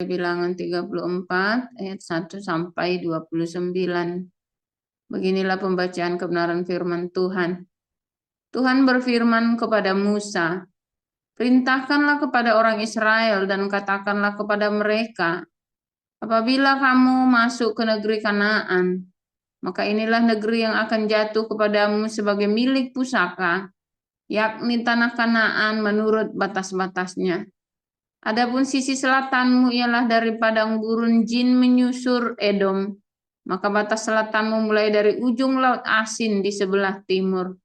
Bilangan 34 ayat 1 sampai 29. Beginilah pembacaan kebenaran firman Tuhan. Tuhan berfirman kepada Musa, "Perintahkanlah kepada orang Israel dan katakanlah kepada mereka, apabila kamu masuk ke negeri Kanaan, maka inilah negeri yang akan jatuh kepadamu sebagai milik pusaka, yakni tanah Kanaan menurut batas-batasnya. Adapun sisi selatanmu ialah dari padang gurun Jin menyusur Edom, maka batas selatanmu mulai dari ujung laut Asin di sebelah timur.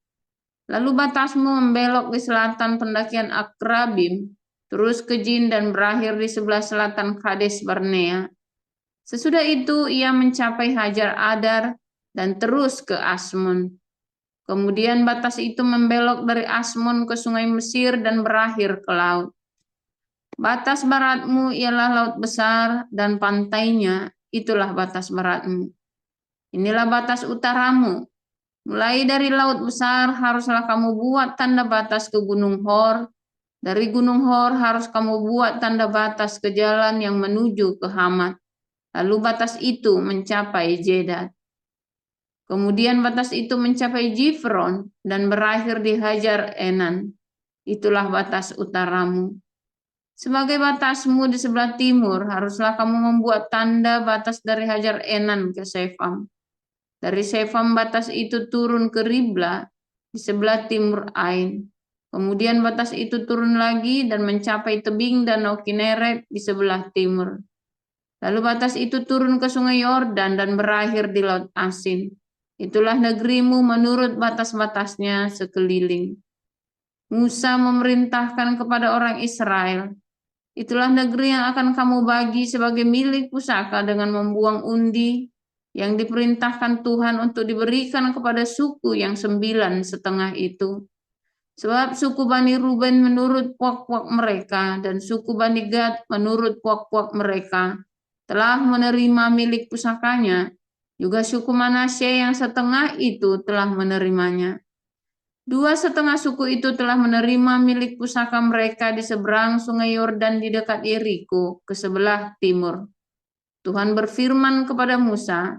Lalu batasmu membelok di selatan pendakian Akrabim, terus ke Jin dan berakhir di sebelah selatan Kades Barnea. Sesudah itu ia mencapai Hajar Adar dan terus ke Asmon. Kemudian batas itu membelok dari Asmon ke sungai Mesir dan berakhir ke laut. Batas baratmu ialah laut besar dan pantainya, itulah batas baratmu. Inilah batas utaramu. Mulai dari laut besar haruslah kamu buat tanda batas ke Gunung Hor. Dari Gunung Hor harus kamu buat tanda batas ke jalan yang menuju ke Hamat. Lalu batas itu mencapai Jedat. Kemudian batas itu mencapai Jifron dan berakhir di Hajar Enan. Itulah batas utaramu. Sebagai batasmu di sebelah timur, haruslah kamu membuat tanda batas dari Hajar Enan ke Sefam. Dari Sefam batas itu turun ke Ribla di sebelah timur Ain. Kemudian batas itu turun lagi dan mencapai tebing Danau Kineret di sebelah timur. Lalu batas itu turun ke sungai Yordan dan berakhir di Laut Asin. Itulah negerimu menurut batas-batasnya sekeliling. Musa memerintahkan kepada orang Israel, itulah negeri yang akan kamu bagi sebagai milik pusaka dengan membuang undi yang diperintahkan Tuhan untuk diberikan kepada suku yang 9,5 itu. Sebab suku Bani Ruben menurut puak-puak mereka dan suku Bani Gad menurut puak-puak mereka telah menerima milik pusakanya. Juga suku Manasye yang setengah itu telah menerimanya. 2,5 suku itu telah menerima milik pusaka mereka di seberang sungai Yordan di dekat Yeriko ke sebelah timur. Tuhan berfirman kepada Musa,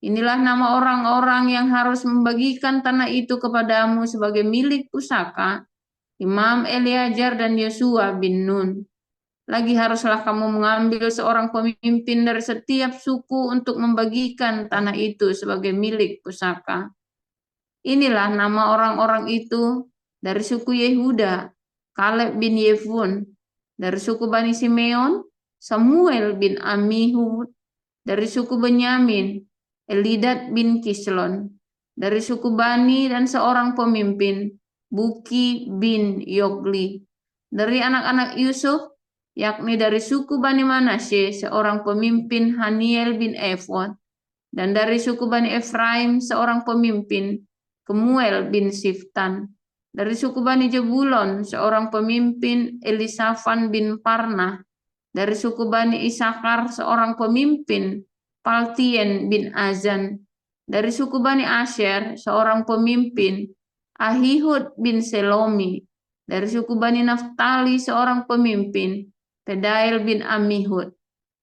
inilah nama orang-orang yang harus membagikan tanah itu kepadamu sebagai milik pusaka, Imam Eleazar dan Yosua bin Nun. Lagi haruslah kamu mengambil seorang pemimpin dari setiap suku untuk membagikan tanah itu sebagai milik pusaka. Inilah nama orang-orang itu dari suku Yehuda, Kaleb bin Yefun, dari suku Bani Simeon, Samuel bin Amihud, dari suku Benyamin, Elidat bin Kislon, dari suku Bani dan seorang pemimpin, Buki bin Yogli, dari anak-anak Yusuf, yakni dari suku Bani Manasye, seorang pemimpin Haniel bin Efod, dan dari suku Bani Efraim, seorang pemimpin, Kemuel bin Siftan. Dari suku Bani Jebulon, seorang pemimpin, Elisafan bin Parnah. Dari suku Bani Isakar, seorang pemimpin, Paltien bin Azan. Dari suku Bani Asher, seorang pemimpin, Ahihud bin Selomi. Dari suku Bani Naftali, seorang pemimpin, Pedail bin Amihud.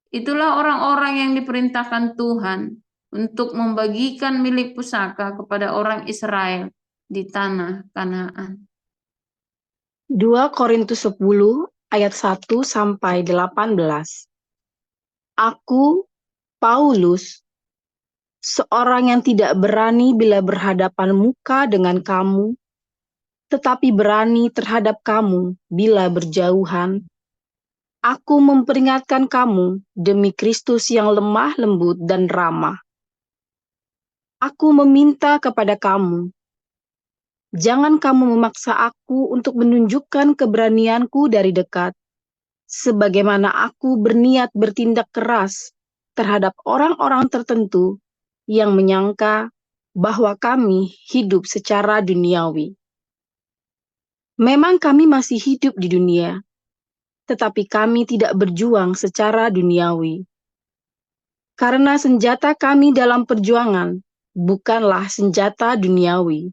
Itulah orang-orang yang diperintahkan Tuhan untuk membagikan milik pusaka kepada orang Israel di tanah Kanaan. 2 Korintus 10 ayat 1 sampai 18. Aku, Paulus, seorang yang tidak berani bila berhadapan muka dengan kamu, tetapi berani terhadap kamu bila berjauhan. Aku memperingatkan kamu demi Kristus yang lemah lembut dan ramah. Aku meminta kepada kamu, jangan kamu memaksa aku untuk menunjukkan keberanianku dari dekat, sebagaimana aku berniat bertindak keras terhadap orang-orang tertentu yang menyangka bahwa kami hidup secara duniawi. Memang kami masih hidup di dunia, tetapi kami tidak berjuang secara duniawi. Karena senjata kami dalam perjuangan bukanlah senjata duniawi,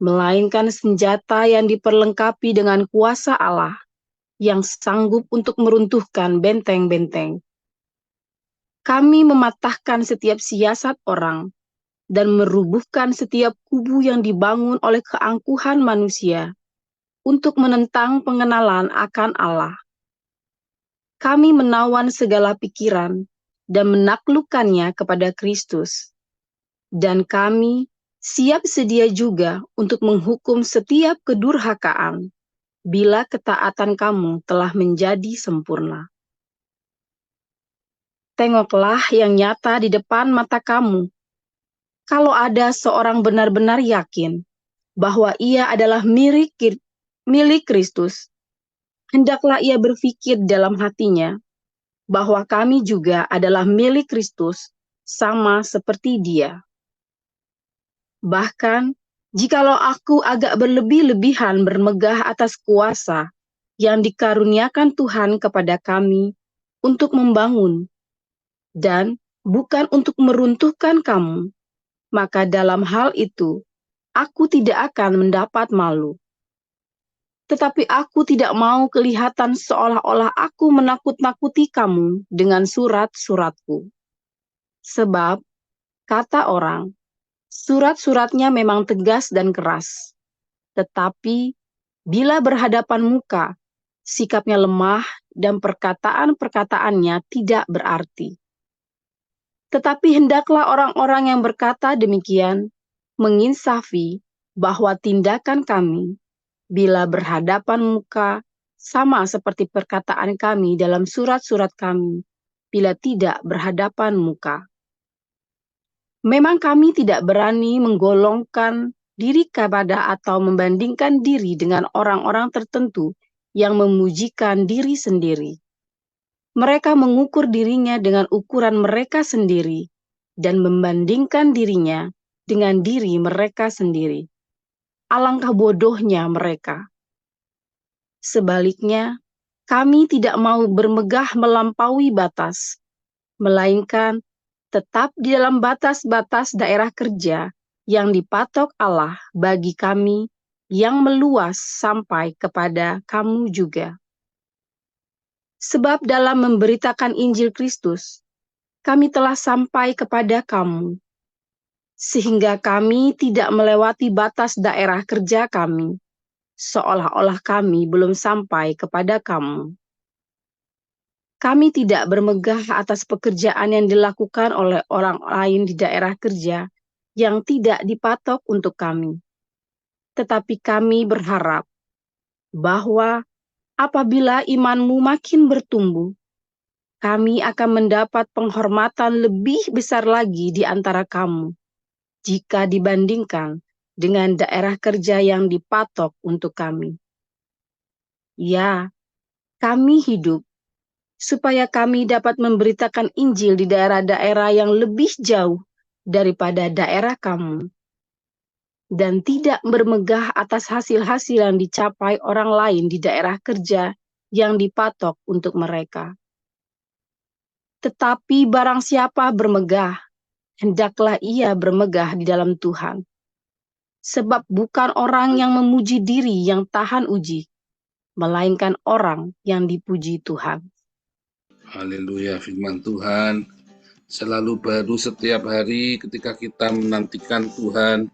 melainkan senjata yang diperlengkapi dengan kuasa Allah yang sanggup untuk meruntuhkan benteng-benteng. Kami mematahkan setiap siasat orang dan merubuhkan setiap kubu yang dibangun oleh keangkuhan manusia untuk menentang pengenalan akan Allah. Kami menawan segala pikiran dan menaklukkannya kepada Kristus. Dan kami siap sedia juga untuk menghukum setiap kedurhakaan bila ketaatan kamu telah menjadi sempurna. Tengoklah yang nyata di depan mata kamu. Kalau ada seorang benar-benar yakin bahwa ia adalah milik Kristus, hendaklah ia berpikir dalam hatinya bahwa kami juga adalah milik Kristus, sama seperti Dia. Bahkan, jikalau aku agak berlebih-lebihan bermegah atas kuasa yang dikaruniakan Tuhan kepada kami untuk membangun dan bukan untuk meruntuhkan kamu, maka dalam hal itu aku tidak akan mendapat malu. Tetapi aku tidak mau kelihatan seolah-olah aku menakut-nakuti kamu dengan surat-suratku. Sebab, kata orang, surat-suratnya memang tegas dan keras. Tetapi, bila berhadapan muka, sikapnya lemah dan perkataan-perkataannya tidak berarti. Tetapi hendaklah orang-orang yang berkata demikian menginsafi bahwa tindakan kami bila berhadapan muka sama seperti perkataan kami dalam surat-surat kami bila tidak berhadapan muka. Memang kami tidak berani menggolongkan diri kepada atau membandingkan diri dengan orang-orang tertentu yang memujikan diri sendiri. Mereka mengukur dirinya dengan ukuran mereka sendiri dan membandingkan dirinya dengan diri mereka sendiri. Alangkah bodohnya mereka. Sebaliknya, kami tidak mau bermegah melampaui batas, melainkan tetap di dalam batas-batas daerah kerja yang dipatok Allah bagi kami yang meluas sampai kepada kamu juga. Sebab dalam memberitakan Injil Kristus, kami telah sampai kepada kamu, sehingga kami tidak melewati batas daerah kerja kami, seolah-olah kami belum sampai kepada kamu. Kami tidak bermegah atas pekerjaan yang dilakukan oleh orang lain di daerah kerja yang tidak dipatok untuk kami. Tetapi kami berharap bahwa apabila imanmu makin bertumbuh, kami akan mendapat penghormatan lebih besar lagi di antara kamu, jika dibandingkan dengan daerah kerja yang dipatok untuk kami. Ya, kami hidup supaya kami dapat memberitakan Injil di daerah-daerah yang lebih jauh daripada daerah kamu, dan tidak bermegah atas hasil-hasil yang dicapai orang lain di daerah kerja yang dipatok untuk mereka. Tetapi barang siapa bermegah, hendaklah ia bermegah di dalam Tuhan. Sebab bukan orang yang memuji diri yang tahan uji, melainkan orang yang dipuji Tuhan. Haleluya, firman Tuhan selalu baru setiap hari ketika kita menantikan Tuhan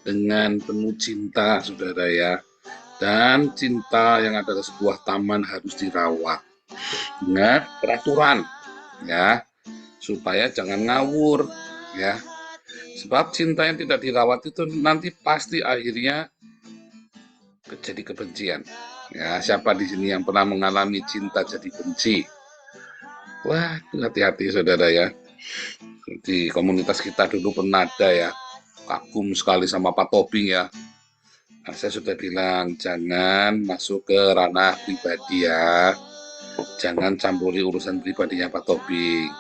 dengan penuh cinta, saudara ya. Dan cinta yang adalah sebuah taman harus dirawat dengan peraturan, ya, supaya jangan ngawur, ya. Sebab cinta yang tidak dirawat itu nanti pasti akhirnya jadi kebencian. Ya, siapa di sini yang pernah mengalami cinta jadi benci? Wah, hati-hati saudara ya. Di komunitas kita dulu pernah ada ya, kagum sekali sama Pak Tobing ya. Nah, saya sudah bilang jangan masuk ke ranah pribadi ya. Jangan campuri urusan pribadinya Pak Tobing.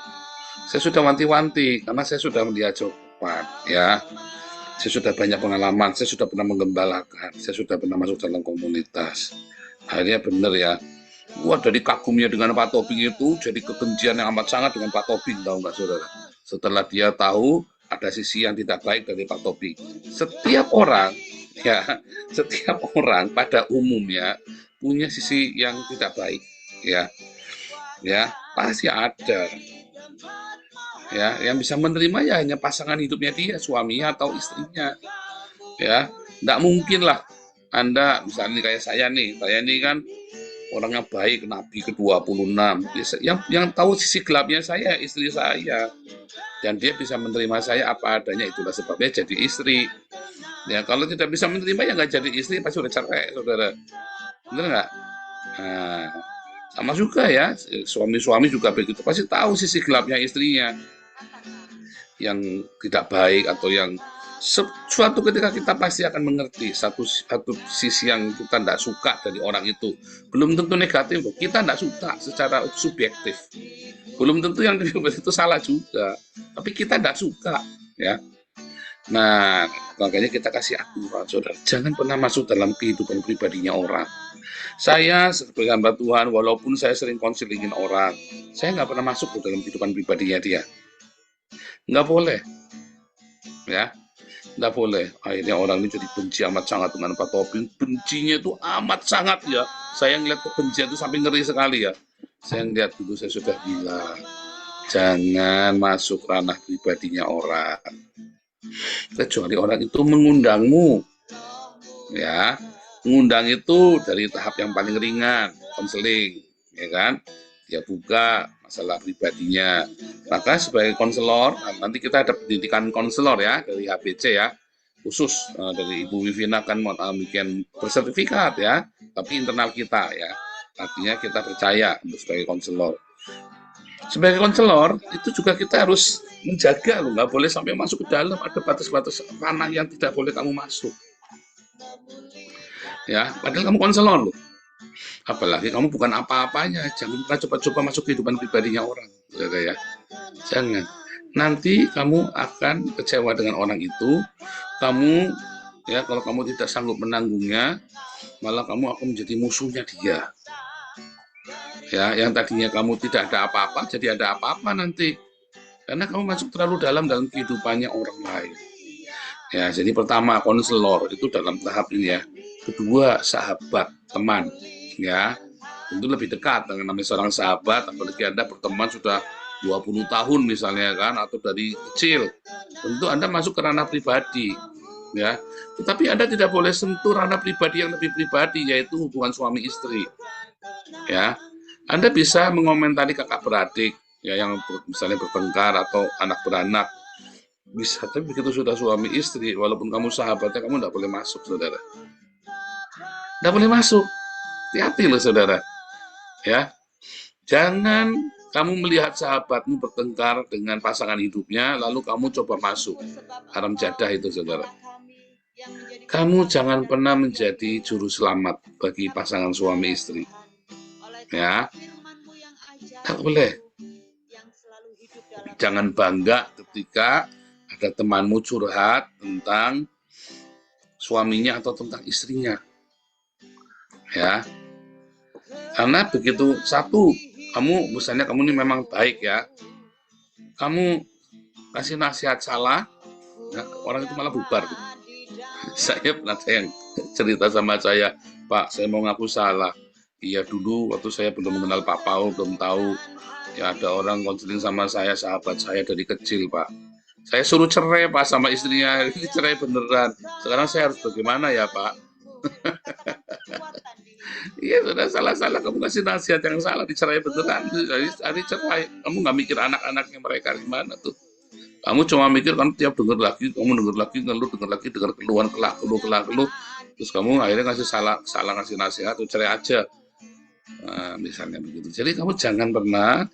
Saya sudah wanti-wanti karena saya sudah melihat jawaban ya. Saya sudah banyak pengalaman, saya sudah pernah menggembalakan, saya sudah pernah masuk dalam komunitas. Akhirnya benar ya. Wah, dari kagumnya dengan Pak Tobing itu jadi kebencian yang amat sangat dengan Pak Tobing, tahu nggak saudara? Setelah dia tahu ada sisi yang tidak baik dari Pak Tobing. Setiap orang Ya, setiap orang pada umumnya punya sisi yang tidak baik, ya, pasti ada, ya, yang bisa menerima ya hanya pasangan hidupnya dia, suaminya atau istrinya, ya, nggak mungkin lah Anda misalnya kayak saya nih kan orangnya baik, Nabi ke-26, yang tahu sisi gelapnya saya, istri saya, dan dia bisa menerima saya apa adanya, itulah sebabnya jadi istri. Ya, kalau tidak bisa menerima ya nggak jadi istri, pasti udah cerai, saudara. Bener nggak? Nah, sama juga ya, suami-suami juga begitu, pasti tahu sisi gelapnya istrinya, yang tidak baik atau yang suatu ketika kita pasti akan mengerti satu sisi yang kita tidak suka dari orang itu. Belum tentu negatif, kita tidak suka secara subjektif. Belum tentu yang itu salah juga, tapi kita tidak suka, ya. Nah, makanya kita kasih aturan, saudara. Jangan pernah masuk dalam kehidupan pribadinya orang. Saya sebagai hamba Tuhan, walaupun saya sering konselingin orang, saya nggak pernah masuk ke dalam kehidupan pribadinya dia. Nggak boleh, ya. Nggak boleh. Akhirnya orang ini jadi benci amat sangat dengan Pak Tobing. Bencinya itu amat sangat, ya. Saya ngeliat kebencian itu sampai ngeri sekali, ya. Saya ngeliat dulu, saya sudah bilang, jangan masuk ranah pribadinya orang. Kecuali orang itu mengundangmu, ya, mengundang itu dari tahap yang paling ringan, konseling, ya kan, dia buka masalah pribadinya, maka sebagai konselor, nanti kita ada pendidikan konselor ya dari HBC ya, khusus dari Ibu Wivina kan bikin bersertifikat ya, tapi internal kita ya, artinya kita percaya untuk sebagai konselor. Sebagai konselor itu juga kita harus menjaga loh, nggak boleh sampai masuk ke dalam, ada batas-batas ranah yang tidak boleh kamu masuk. Ya, padahal kamu konselor loh. Apalagi kamu bukan apa-apanya, jangan pernah coba-coba masuk kehidupan pribadinya orang, ya. Jangan. Nanti kamu akan kecewa dengan orang itu. Kamu, ya, kalau kamu tidak sanggup menanggungnya, malah kamu akan menjadi musuhnya dia. Ya, yang tadinya kamu tidak ada apa-apa, jadi ada apa-apa nanti. Karena kamu masuk terlalu dalam kehidupannya orang lain. Ya, jadi pertama konselor itu dalam tahap ini ya. Kedua sahabat, teman, ya. Tentu lebih dekat dengan namanya seorang sahabat, apalagi Anda berteman sudah 20 tahun misalnya kan, atau dari kecil. Tentu Anda masuk ke ranah pribadi, ya. Tetapi Anda tidak boleh sentuh ranah pribadi yang lebih pribadi, yaitu hubungan suami istri. Ya. Anda bisa mengomentari kakak beradik, ya, yang misalnya bertengkar atau anak beranak, bisa. Tapi begitu sudah suami istri, walaupun kamu sahabatnya, kamu tidak boleh masuk, saudara. Tidak boleh masuk. Hati-hati loh, saudara. Ya, jangan kamu melihat sahabatmu bertengkar dengan pasangan hidupnya, lalu kamu coba masuk. Haram jadah itu, saudara. Kamu jangan pernah menjadi juru selamat bagi pasangan suami istri. Ya, tak boleh. Jangan bangga ketika ada temanmu curhat tentang suaminya atau tentang istrinya, ya. Karena begitu satu, kamu misalnya kamu ini memang baik ya, kamu kasih nasihat salah, nah, orang itu malah bubar. Saya pernah ada yang cerita sama saya, Pak, saya mau ngaku salah. Iya, dulu waktu saya belum mengenal Pak Paul, belum tahu ya ada orang konseling sama saya, sahabat saya dari kecil, Pak. Saya suruh cerai, Pak, sama istrinya. Ini cerai beneran. Sekarang saya harus bagaimana ya, Pak? Iya, sudah salah-salah. Kamu kasih nasihat yang salah, dicerai beneran. Hari cerai. Kamu nggak mikir anak-anaknya mereka gimana tuh. Kamu cuma mikir, kan tiap dengar lagi, ngeluh, dengar keluhan, keluh. Terus kamu akhirnya salah ngasih nasihat, tuh cerai aja. Nah, misalnya begitu. Jadi kamu jangan pernah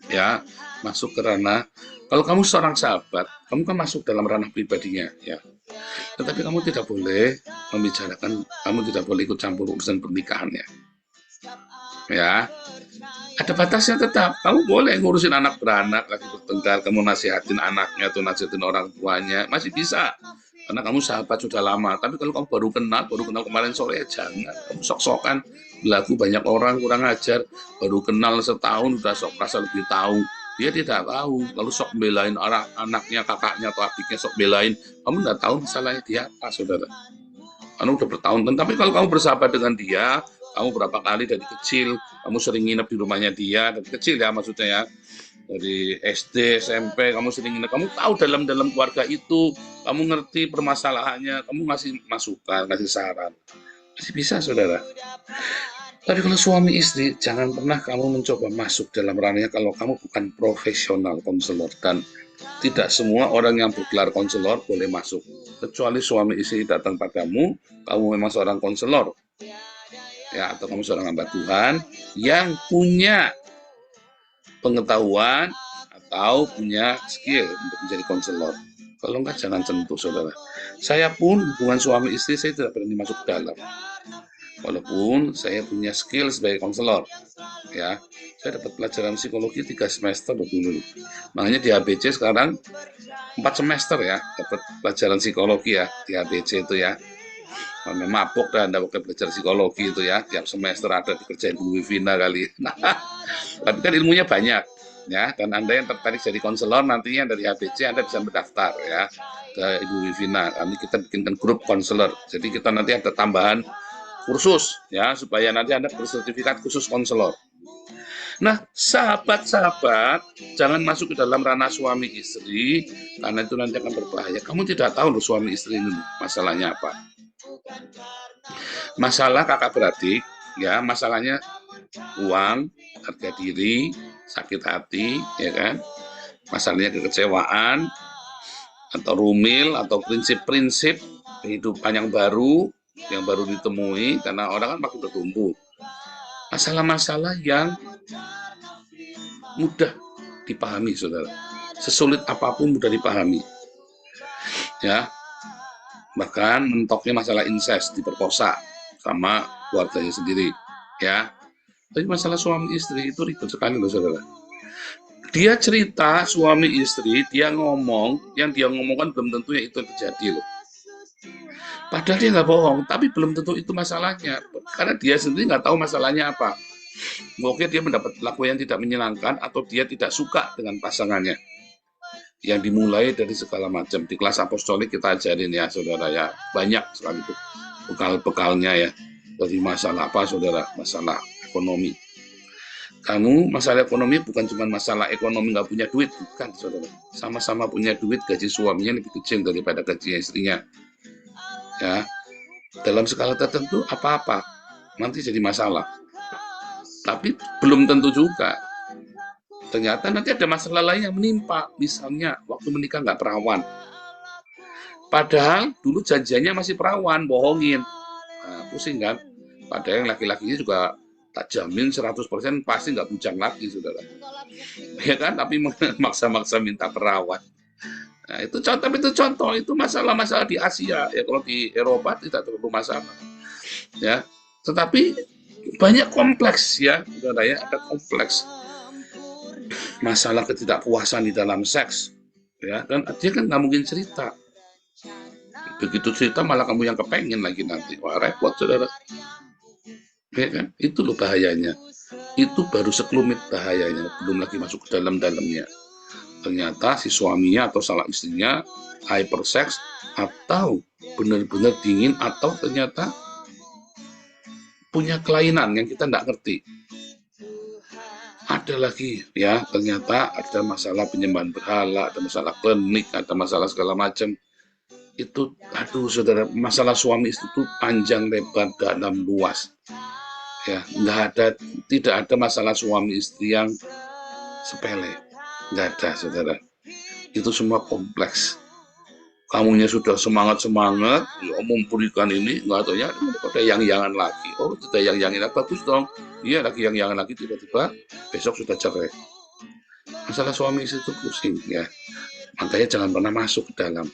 ya masuk ke ranah. Kalau kamu seorang sahabat, kamu kan masuk dalam ranah pribadinya, ya. Tetapi kamu tidak boleh membicarakan, kamu tidak boleh ikut campur urusan pernikahannya, ya. Ada batasnya tetap. Kamu boleh ngurusin anak beranak lagi bertengkar, kamu nasihatin anaknya atau nasihatin orang tuanya, masih bisa. Karena kamu sahabat sudah lama. Tapi kalau kamu baru kenal kemarin sore, ya jangan. Kamu sok-sokan, belagu banyak orang, kurang ajar. Baru kenal setahun, udah sok rasa lebih tahu. Dia tidak tahu, lalu sok belain anaknya, kakaknya, atau adiknya sok belain. Kamu nggak tahu masalahnya dia apa, saudara. Kamu udah bertahun-tahun, tapi kalau kamu bersahabat dengan dia, kamu berapa kali dari kecil, kamu sering nginep di rumahnya dia, dari kecil ya maksudnya ya, dari SD, SMP, kamu sering nginep, kamu tahu dalam keluarga itu, kamu ngerti permasalahannya, kamu ngasih masukan, ngasih saran, masih bisa, saudara. Tapi kalau suami istri, jangan pernah kamu mencoba masuk dalam ranahnya kalau kamu bukan profesional konselor, dan tidak semua orang yang bergelar konselor boleh masuk. Kecuali suami istri datang padamu, kamu memang seorang konselor, ya, atau kamu seorang hamba Tuhan yang punya pengetahuan atau punya skill untuk menjadi konselor. Kalau enggak, jangan sentuh, saudara. Saya pun hubungan suami istri saya tidak berani masuk ke dalam. Walaupun saya punya skill sebagai konselor, ya, saya dapat pelajaran psikologi 3 semester dulu. Makanya di ABC sekarang 4 semester ya, dapat pelajaran psikologi ya, di ABC itu ya. Memang mabuk dan Anda pakai belajar psikologi itu ya, tiap semester ada dikerjain Bu Wivina kali. Tapi kan ilmunya banyak, ya, dan Anda yang tertarik jadi konselor nantinya dari ABC Anda bisa mendaftar ya ke Ibu Wivina. Nanti kita bikinkan grup konselor. Jadi kita nanti ada tambahan kursus ya, supaya nanti Anda bersertifikat khusus konselor. Nah, sahabat-sahabat, jangan masuk ke dalam ranah suami istri, karena itu nanti akan berbahaya. Kamu tidak tahu loh suami istri ini masalahnya apa. Masalah kakak beradik, ya, masalahnya uang, harga diri, sakit hati, ya kan? Masalahnya kekecewaan, atau rumil, atau prinsip-prinsip kehidupan yang baru ditemui, karena orang kan makin bertumbuh. Masalah-masalah yang mudah dipahami, saudara. Sesulit apapun mudah dipahami. Ya, bahkan mentoknya masalah incest, diperkosa sama keluarganya sendiri. Ya, tapi masalah suami istri itu ribet sekali loh, saudara. Dia cerita suami istri, dia ngomong, yang dia ngomongkan belum tentu yang itu terjadi loh. Padahal dia nggak bohong, tapi belum tentu itu masalahnya, karena dia sendiri nggak tahu masalahnya apa. Mungkin dia mendapat perlakuan yang tidak menyenangkan, atau dia tidak suka dengan pasangannya. Yang dimulai dari segala macam. Di kelas apostolik kita ajarin ya, saudara ya, banyak sekali itu bekal-bekalnya ya. Dari masalah apa, saudara? Masalah ekonomi. Kamu masalah ekonomi bukan cuma masalah ekonomi nggak punya duit, bukan, saudara. Sama-sama punya duit, gaji suaminya lebih kecil daripada gaji istrinya. Ya, dalam skala tertentu apa-apa nanti jadi masalah, tapi belum tentu juga. Ternyata nanti ada masalah lain yang menimpa, misalnya waktu menikah nggak perawan, padahal dulu janjiannya masih perawan, bohongin. Nah, pusing kan? Padahal yang laki-lakinya juga tak jamin 100% pasti nggak bujang lagi, saudara, ya kan? Tapi maksa-maksa minta perawan. Nah, itu contoh, itu masalah-masalah di Asia ya. Kalau di Eropa tidak terlalu masalah ya, tetapi banyak kompleks ya, saudara ya. Ada kompleks masalah ketidakpuasan di dalam seks ya, dan dia kan nggak mungkin cerita. Begitu cerita malah kamu yang kepengen lagi nanti, wah repot, saudara, ya kan? Itu loh bahayanya. Itu baru sekelumit bahayanya, belum lagi masuk ke dalam-dalamnya. Ternyata si suaminya atau salah istrinya hypersex, atau benar-benar dingin, atau ternyata punya kelainan yang kita tidak ngerti. Ada lagi ya, ternyata ada masalah penyembahan berhala, ada masalah klinik, ada masalah segala macam. Itu, aduh, saudara, masalah suami istri itu panjang, lebar, dalam, luas. Ya, tidak ada masalah suami istri yang sepele. Nggak ada, saudara. Itu semua kompleks. Kamunya sudah semangat-semangat, ya, memberikan ini, nggak tahu ya, ada yang-yangan lagi. Oh, tidak yang-yangin, bagus dong. Iya, lagi yang-yangan lagi, tiba-tiba besok sudah cerai. Masalah suami istri itu pusing, ya. Makanya jangan pernah masuk ke dalam.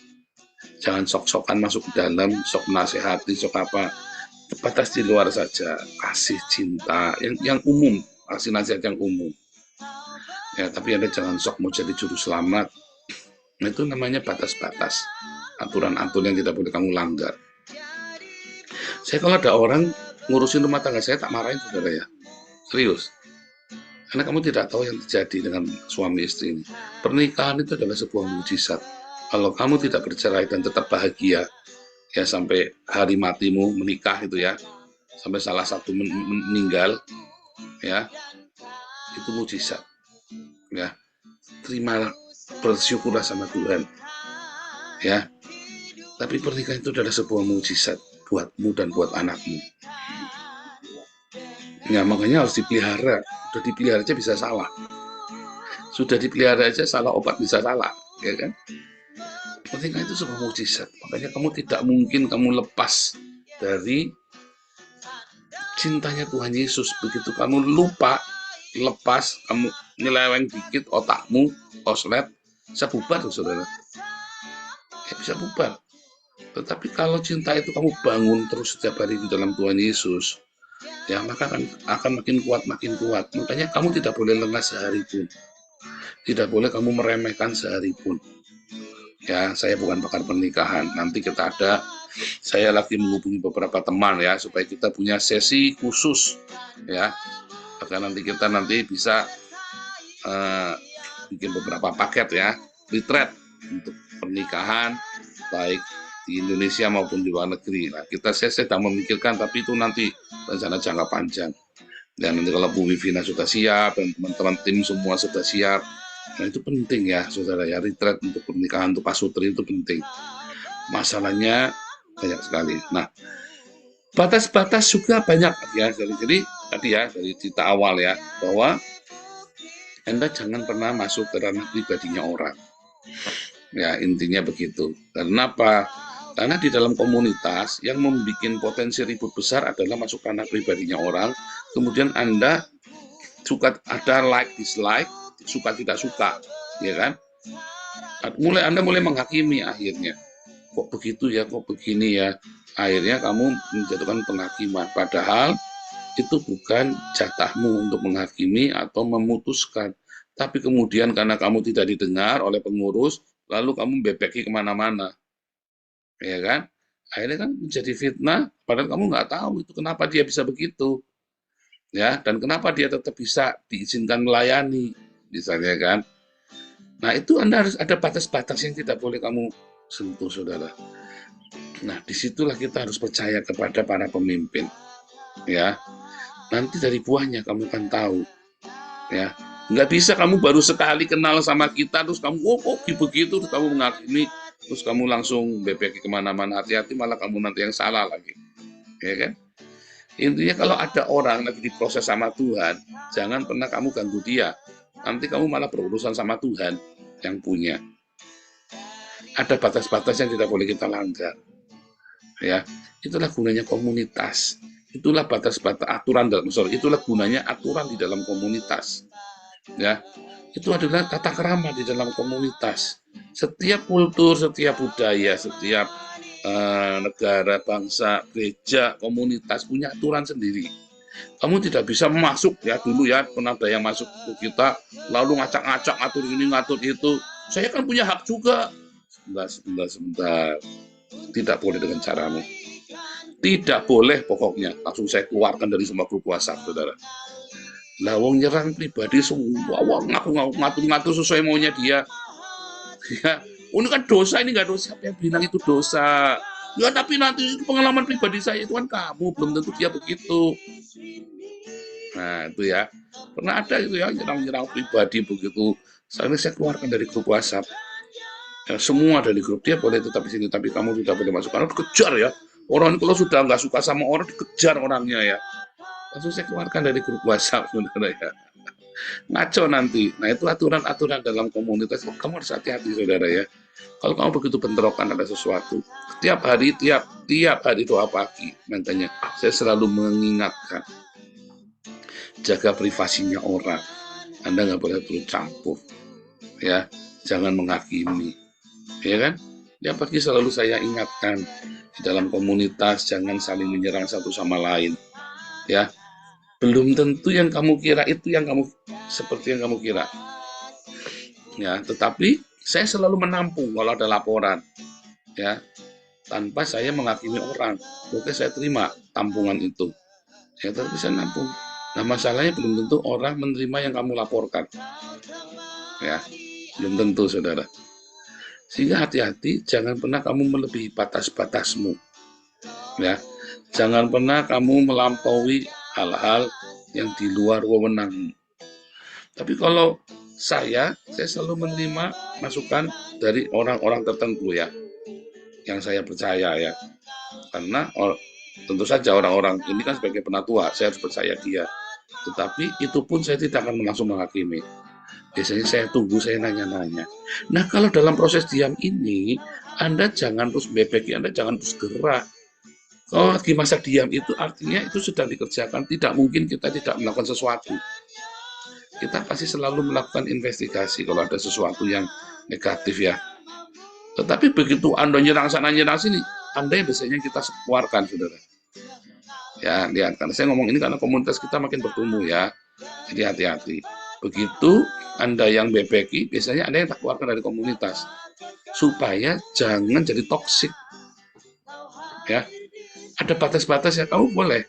Jangan sok-sokan masuk ke dalam, sok nasihati, sok apa. Batas di luar saja, kasih cinta, yang umum, kasih nasihat yang umum. Ya, tapi Anda jangan sok mau jadi juru selamat. Nah, itu namanya batas-batas, aturan-aturan yang tidak boleh kamu langgar. Saya kalau ada orang ngurusin rumah tangga saya tak marahin, saudara ya, serius. Karena kamu tidak tahu yang terjadi dengan suami istri ini. Pernikahan itu adalah sebuah mujizat. Kalau kamu tidak bercerai dan tetap bahagia, ya sampai hari matimu menikah itu ya, sampai salah satu meninggal, ya, itu mujizat. Ya, terimalah, bersyukurlah sama Tuhan. Ya, tapi pernikahan itu adalah sebuah mujizat buatmu dan buat anakmu. Ya, makanya harus dipelihara. Sudah dipelihara aja bisa salah. Sudah dipelihara aja salah obat bisa salah, ya kan? Pernikahan itu sebuah mujizat. Makanya kamu tidak mungkin kamu lepas dari cintanya Tuhan Yesus. Begitu kamu lupa, lepas, kamu nyeleweng dikit otakmu, oslet, bisa bubar, saudara. Ya, bisa bubar. Tetapi kalau cinta itu kamu bangun terus setiap hari di dalam Tuhan Yesus, ya maka akan makin kuat, makin kuat. Makanya kamu tidak boleh lengah sehari pun. Tidak boleh kamu meremehkan sehari pun. Ya, saya bukan pakar pernikahan. Nanti saya lagi menghubungi beberapa teman ya, supaya kita punya sesi khusus ya. Agar nanti kita bisa bikin beberapa paket ya, retreat untuk pernikahan baik di Indonesia maupun di luar negeri. Nah, saya sedang memikirkan, tapi itu nanti rencana jangka panjang. Dan nanti kalau Bu Wivina sudah siap dan teman-teman tim semua sudah siap, nah itu penting ya, saudara ya, retreat untuk pernikahan untuk pasutri itu penting. Masalahnya banyak sekali. Nah, batas-batas juga banyak ya. Jadi tadi ya dari cerita awal ya, bahwa Anda jangan pernah masuk ke ranah pribadinya orang. Ya, intinya begitu. Kenapa? Karena di dalam komunitas yang membuat potensi ribut besar adalah masuk ranah pribadinya orang, kemudian Anda suka ada like, dislike, suka tidak suka, ya kan? Anda mulai menghakimi akhirnya. Kok begitu ya, kok begini ya. Akhirnya kamu menjatuhkan penghakiman. Padahal itu bukan jatahmu untuk menghakimi atau memutuskan. Tapi kemudian karena kamu tidak didengar oleh pengurus, lalu kamu bebeki kemana-mana. Ya kan? Akhirnya kan menjadi fitnah, padahal kamu nggak tahu itu kenapa dia bisa begitu. Ya, dan kenapa dia tetap bisa diizinkan melayani, misalnya kan. Nah, itu Anda harus ada batas-batas yang tidak boleh kamu sentuh, saudara. Nah, disitulah kita harus percaya kepada para pemimpin. Ya, nanti dari buahnya kamu akan tahu. Ya, nggak bisa kamu baru sekali kenal sama kita, terus kamu, begitu, terus kamu menghakimi, terus kamu langsung bebeki kemana-mana. Hati-hati, malah kamu nanti yang salah lagi. Ya kan? Intinya kalau ada orang lagi diproses sama Tuhan, jangan pernah kamu ganggu dia. Nanti kamu malah berurusan sama Tuhan yang punya. Ada batas-batas yang tidak boleh kita langgar. Ya, itulah gunanya komunitas. Itulah batas-batas aturan itulah gunanya aturan di dalam komunitas. Ya, itu adalah tata krama di dalam komunitas. Setiap kultur, setiap budaya, setiap negara, bangsa, gereja, komunitas punya aturan sendiri. Kamu tidak bisa masuk ya, dulu ya pernah ada yang masuk ke kita lalu ngacak-ngacak, ngatur ini ngatur itu. Saya kan punya hak juga. Sebentar. Tidak boleh dengan caramu. Tidak boleh pokoknya. Langsung saya keluarkan dari semua grup WhatsApp, saudara. Lah wong nyerang pribadi semua, wong ngatur-ngatur sesuai maunya dia. Ya, ini kan dosa, ini nggak dosa. Siapa yang bilang itu dosa? Ya, tapi nanti pengalaman pribadi saya itu kan kamu, belum tentu dia begitu. Nah, itu ya. Pernah ada itu ya, nyerang-nyerang pribadi begitu. Saya keluarkan dari grup WhatsApp. Ya, semua dari grup dia boleh tetap di sini, tapi kamu tidak boleh masuk. Karena dikejar ya. Orang kalau sudah nggak suka sama orang, dikejar orangnya ya. Langsung saya keluarkan dari grup WhatsApp, saudara ya. Ngaco nanti. Nah, itu aturan-aturan dalam komunitas. Kamu harus hati-hati, saudara ya. Kalau kamu begitu bentrokan ada sesuatu, tiap hari doa pagi, makanya saya selalu mengingatkan, jaga privasinya orang. Anda nggak boleh terlalu campur, ya. Jangan menghakimi, ya kan? Tiap pagi selalu saya ingatkan di dalam komunitas jangan saling menyerang satu sama lain, ya. Belum tentu yang kamu kira itu yang kamu seperti yang kamu kira. Ya, tetapi saya selalu menampung kalau ada laporan. Ya. Tanpa saya menghakimi orang. Oke, saya terima tampungan itu. Ya, tapi saya nampung. Nah, masalahnya belum tentu orang menerima yang kamu laporkan. Ya, belum tentu, saudara. Sehingga hati-hati, jangan pernah kamu melebihi batas-batasmu. Ya, jangan pernah kamu melampaui hal-hal yang di luar wewenangmu. Tapi kalau saya selalu menerima masukan dari orang-orang tertentu ya, yang saya percaya ya. Karena tentu saja orang-orang ini kan sebagai penatua, saya harus percaya dia. Tetapi itu pun saya tidak akan langsung menghakimi. Biasanya saya tunggu, saya nanya-nanya. Nah, kalau dalam proses diam ini, Anda jangan terus bebeki, Anda jangan terus gerak. Kalau lagi masa diam itu artinya itu sedang dikerjakan. Tidak mungkin kita tidak melakukan sesuatu. Kita pasti selalu melakukan investigasi kalau ada sesuatu yang negatif ya. Tetapi begitu Anda nyerang sana, nyerang sini, Anda yang biasanya kita keluarkan, saudara. Ya, lihat, karena saya ngomong ini karena komunitas kita makin bertumbuh ya. Jadi hati-hati. Begitu Anda yang bebeki, biasanya Anda yang tak keluarkan dari komunitas. Supaya jangan jadi toksik. Ya, ada batas-batas ya, kamu boleh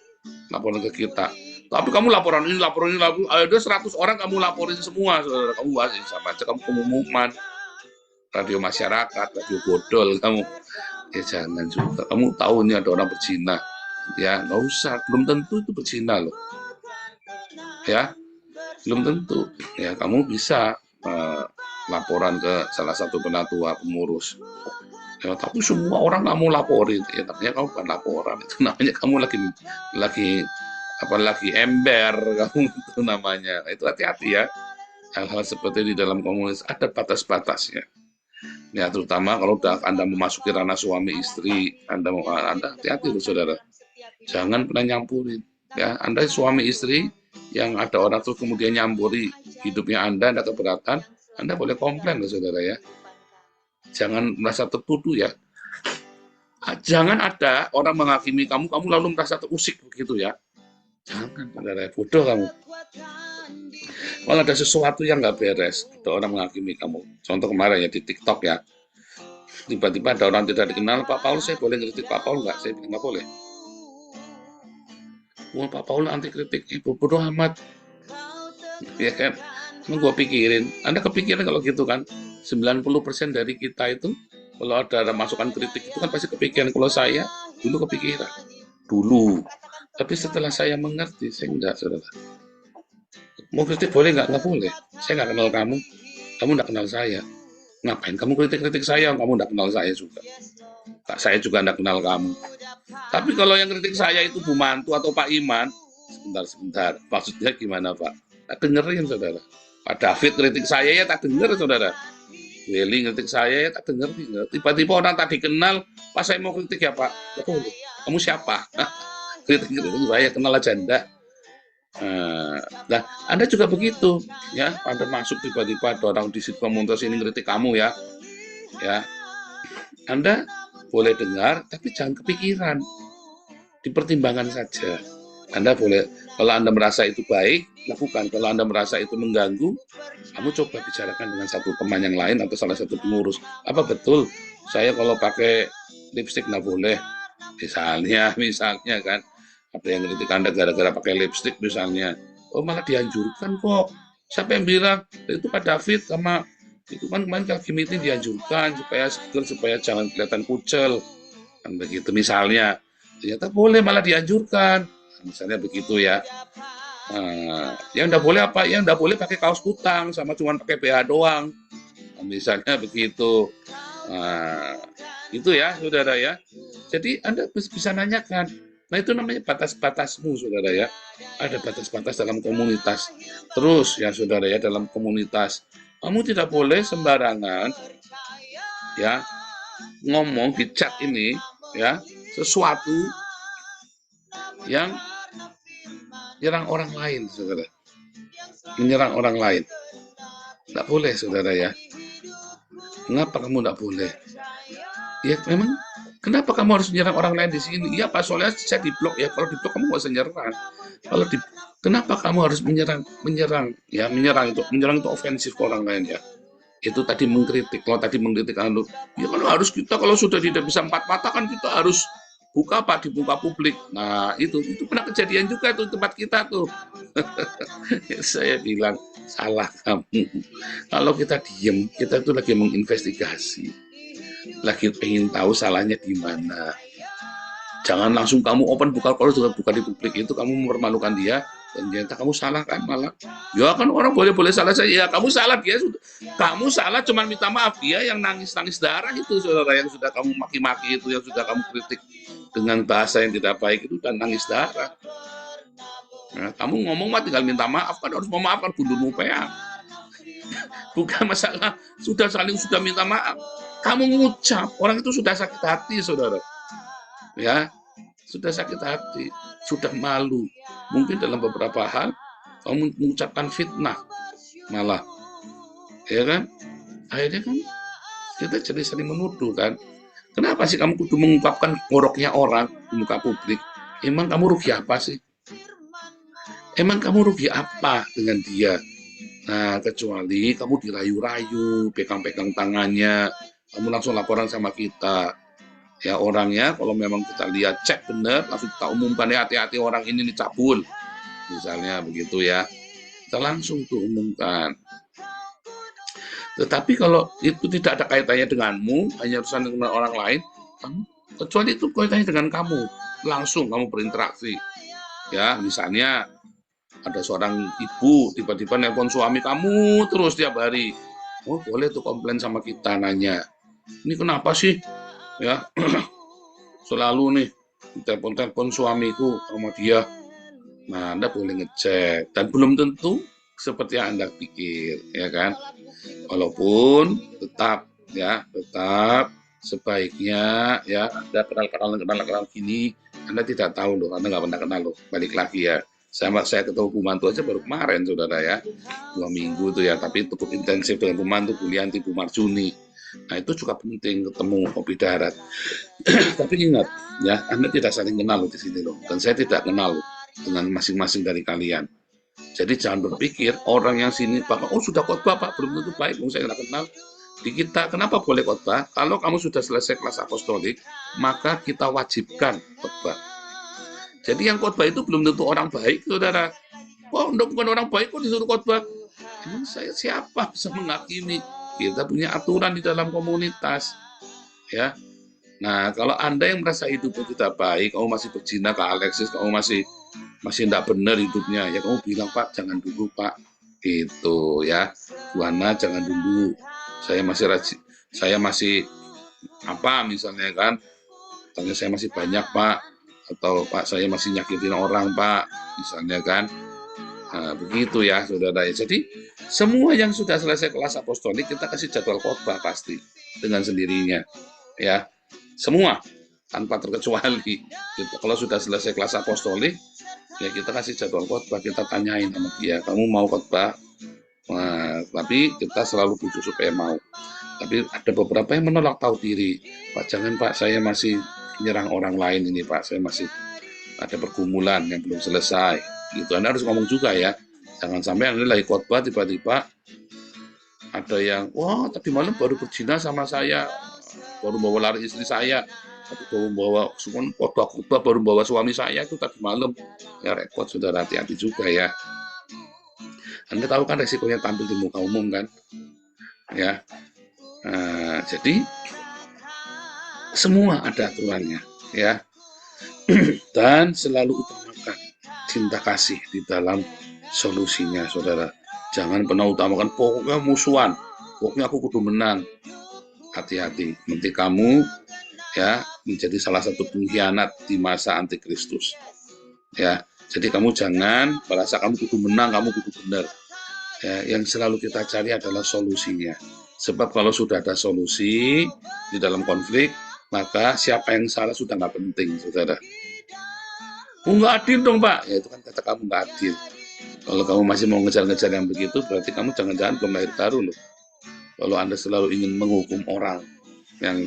laporan ke kita. Tapi kamu laporan ini, ada 100 orang kamu laporin semua, saudara. Kamu bahas sama aja, kamu pengumuman. Radio masyarakat, radio bodol, kamu. Ya jangan juga. Kamu tahu ini ada orang berzina. Ya, nggak usah. Belum tentu itu berzina loh. Ya, belum tentu. Ya, kamu bisa laporan ke salah satu penatua, pengurus. Ya, tapi semua orang nggak mau laporin. Ya, namanya kamu bukan laporan. Itu namanya kamu lagi ember, kamu itu namanya. Itu hati-hati ya. Hal-hal seperti di dalam komunitas ada batas-batasnya. Ya, terutama kalau Anda memasuki ranah suami istri, Anda hati-hati loh, saudara. Jangan pernah nyampurin. Ya, Anda suami istri yang ada orang terus kemudian nyampuri hidupnya Anda keberatan, Anda boleh komplain loh, saudara ya. Jangan merasa tertuduh ya. Jangan ada orang menghakimi kamu lalu merasa terusik begitu ya. Jangan, saudara, bodoh kamu. Kalau ada sesuatu yang nggak beres, ada orang menghakimi kamu. Contoh kemarin ya di TikTok ya, tiba-tiba ada orang tidak dikenal, Pak Paul, saya boleh kritik Pak Paul nggak? Saya bilang nggak boleh. Wah, Pak Paul anti kritik, bodoh amat. Ya kan? Emang gue pikirin, Anda kepikiran kalau gitu kan? 90% dari kita itu, kalau ada masukan kritik itu kan pasti kepikiran. Kalau saya dulu kepikiran, dulu. Tapi setelah saya mengerti, saya enggak, saudara. Mau kritik boleh nggak? Nggak boleh. Saya nggak kenal kamu nggak kenal saya. Ngapain kamu kritik-kritik saya? Kamu nggak kenal saya juga. Saya juga nggak kenal kamu. Tapi kalau yang kritik saya itu Bu Mantu atau Pak Iman, sebentar. Maksudnya gimana, Pak? Tak dengerin, saudara. Pak David kritik saya ya tak denger, saudara. Willy kritik saya ya tak denger. Tiba-tiba orang tak dikenal, pas saya mau kritik ya Pak, boleh. Kamu siapa? Kritik-kritik saya kenal aja enggak. Nah, Anda juga begitu, ya. Anda masuk tiba-tiba ada orang di situ komunitas ini kritik kamu ya. Anda boleh dengar, tapi jangan kepikiran. Dipertimbangkan saja. Anda boleh, kalau Anda merasa itu baik, lakukan. Kalau Anda merasa itu mengganggu, kamu coba bicarakan dengan satu teman yang lain atau salah satu pengurus. Apa betul saya kalau pakai lipstik nggak boleh? Misalnya kan. Ada yang kritik Anda gara-gara pakai lipstik misalnya. Oh, malah dianjurkan kok. Siapa yang bilang? Itu Pak David sama itu kan kemarin lagi meeting dianjurkan supaya jangan kelihatan kucel. Kan begitu misalnya. Ternyata boleh malah dianjurkan. Misalnya begitu ya. Yang enggak boleh apa? Yang enggak boleh pakai kaos kutang sama cuma pakai BH doang. Misalnya begitu. Itu ya, saudara ya. Jadi Anda bisa nanyakan. Nah, itu namanya batas-batasmu, saudara ya. Ada batas-batas dalam komunitas. Terus ya, saudara ya, dalam komunitas, kamu tidak boleh sembarangan ya ngomong di chat ini ya sesuatu yang menyerang orang lain, saudara. Menyerang orang lain. Tidak boleh, saudara ya. Kenapa kamu tidak boleh? Ya memang. Kenapa kamu harus menyerang orang lain di sini? Ya Pak, soalnya saya di blok ya. Kalau di blok kamu nggak usah nyerang. Kenapa kamu harus menyerang? Ya menyerang itu ofensif ke orang lain ya. Itu tadi mengkritik. Kalau tadi mengkritik ya kalau harus kita kalau sudah tidak bisa 4 mata kan kita harus buka Pak di muka publik. Nah itu pernah kejadian juga tuh tempat kita tuh. Saya bilang salah kamu. Kalau kita diem, kita itu lagi menginvestigasi, lagi pengen tahu salahnya di mana. Jangan langsung kamu open buka, kalau sudah buka di publik itu kamu mempermalukan dia, dan ternyata kamu salah kan malah. Ya kan orang boleh salah saya, ya kamu salah, dia sudah, kamu salah cuma minta maaf, dia yang nangis darah itu saudara, yang sudah kamu maki-maki itu, yang sudah kamu kritik dengan bahasa yang tidak baik itu, dan nangis darah. Nah, kamu ngomong mah tinggal minta maaf, kan harus memaafkan bunuhmu peang. Bukan masalah sudah minta maaf, kamu ngucap, orang itu sudah sakit hati saudara. Ya, sudah sakit hati, sudah malu. Mungkin dalam beberapa hal kamu mengucapkan fitnah malah, ya kan? Akhirnya kan kita jadi saling menuduh kan. Kenapa sih kamu kudu mengungkapkan ngoroknya orang di muka publik? Emang kamu rugi apa sih? Emang kamu rugi apa dengan dia? Nah, kecuali kamu dirayu-rayu, pegang-pegang tangannya, kamu langsung laporan sama kita. Ya orangnya kalau memang kita lihat cek benar, langsung kita umumkan, ya hati-hati orang ini dicabul, misalnya begitu ya, kita langsung tuh umumkan. Tetapi kalau itu tidak ada kaitannya denganmu, hanya urusan dengan orang lain, kamu, kecuali itu kaitannya dengan kamu, langsung kamu berinteraksi. Ya misalnya ada seorang ibu tiba-tiba nelpon suami kamu terus tiap hari, oh boleh tuh komplain sama kita, nanya, ini kenapa sih? Ya selalu nih telepon suamiku sama dia. Nah Anda boleh ngecek, dan belum tentu seperti yang Anda pikir, ya kan? Walaupun tetap sebaiknya ya Anda kenal gini, Anda tidak tahu loh, Anda nggak pernah kenal loh. Balik lagi ya, saya ketemu Bu Mantu aja baru kemarin saudara ya, 2 minggu tuh ya, tapi cukup intensif dengan Bu Mantu, Bu Lianti, Bu Marjuni. Nah itu juga penting ketemu kopi darat. Tapi ingat ya, Anda tidak saling kenal loh di sini loh, dan saya tidak kenal loh dengan masing-masing dari kalian. Jadi jangan berpikir orang yang sini Bapak, oh sudah khotbah Pak, belum tentu baik, saya tidak kenal. Di kita kenapa boleh khotbah? Kalau kamu sudah selesai kelas apostolik, maka kita wajibkan khotbah. Jadi yang khotbah itu belum tentu orang baik, saudara. Wah, bukan orang baik kok disuruh khotbah. Emang saya siapa bisa menghakimi? Kita punya aturan di dalam komunitas, ya. Nah, kalau Anda yang merasa hidupnya tidak baik, kamu masih berzina ke Alexis, kamu masih tidak benar hidupnya, ya kamu bilang Pak, jangan dulu Pak, gitu ya. Buana jangan dulu. Saya masih apa misalnya kan? Misalnya saya masih banyak Pak, atau Pak saya masih nyakitin orang Pak, misalnya kan. Nah, begitu ya saudara. Jadi semua yang sudah selesai kelas apostolik kita kasih jadwal khotbah pasti dengan sendirinya, ya semua tanpa terkecuali. Kalau sudah selesai kelas apostolik ya kita kasih jadwal khotbah, kita tanyain sama dia, kamu mau khotbah? Nah, tapi kita selalu butuh supaya mau. Tapi ada beberapa yang menolak, tahu diri, Pak jangan Pak, saya masih menyerang orang lain ini Pak, saya masih ada pergumulan yang belum selesai. Gitu, Anda harus ngomong juga ya, jangan sampai Anda lagi khotbah tiba-tiba ada yang, wah tadi malam baru berzina sama saya, baru bawa lari istri saya, baru bawa khotbah baru bawa suami saya itu tadi malam, ya repot saudara, hati-hati juga ya. Anda tahu kan resikonya tampil di muka umum kan, ya. Nah, jadi semua ada aturannya ya. Dan selalu utamakan cinta kasih di dalam solusinya saudara. Jangan pernah utamakan pokoknya musuhan, pokoknya aku kudu menang. Hati-hati, nanti kamu ya menjadi salah satu pengkhianat di masa antikristus ya. Jadi kamu jangan merasa kamu kudu menang, kamu kudu benar ya. Yang selalu kita cari adalah solusinya, sebab kalau sudah ada solusi di dalam konflik, maka siapa yang salah sudah nggak penting saudara. Nggak adil dong Pak, ya itu kan kata kamu nggak adil. Kalau kamu masih mau ngejar-ngejar yang begitu, berarti kamu jangan-jangan belum lahir baru loh. Kalau Anda selalu ingin menghukum orang yang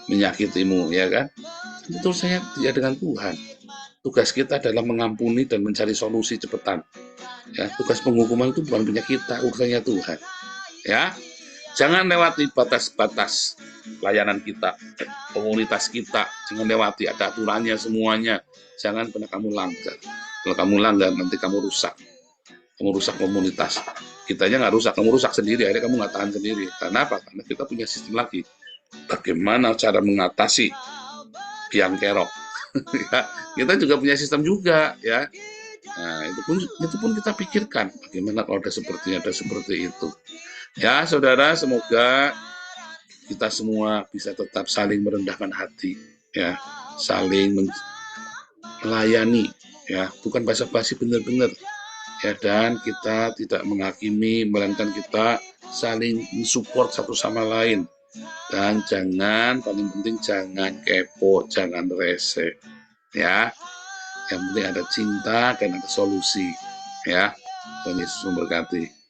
menyakitimu, ya kan? Itu saya dia dengan Tuhan. Tugas kita adalah mengampuni dan mencari solusi cepetan. Ya, tugas penghukuman itu bukan punya kita, urusannya Tuhan. Ya. Jangan lewati batas-batas layanan kita, komunitas kita. Jangan lewati, ada aturannya semuanya. Jangan pernah kamu langgar. Kalau kamu langgar, nanti kamu rusak. Kamu rusak komunitas. Kitanya nggak rusak, kamu rusak sendiri. Akhirnya kamu nggak tahan sendiri. Karena apa? Karena kita punya sistem lagi. Bagaimana cara mengatasi biang kerok? Ya, kita juga punya sistem juga, ya. Nah, itu pun kita pikirkan bagaimana kalau ada seperti itu. Ya, saudara, semoga kita semua bisa tetap saling merendahkan hati, ya, saling melayani, ya, bukan basa-basi, benar-benar, ya, dan kita tidak menghakimi, melainkan kita saling mensupport satu sama lain. Dan paling penting jangan kepo, jangan rese, ya. Yang penting ada cinta dan ada solusi, ya. Tuhan Yesus memberkati.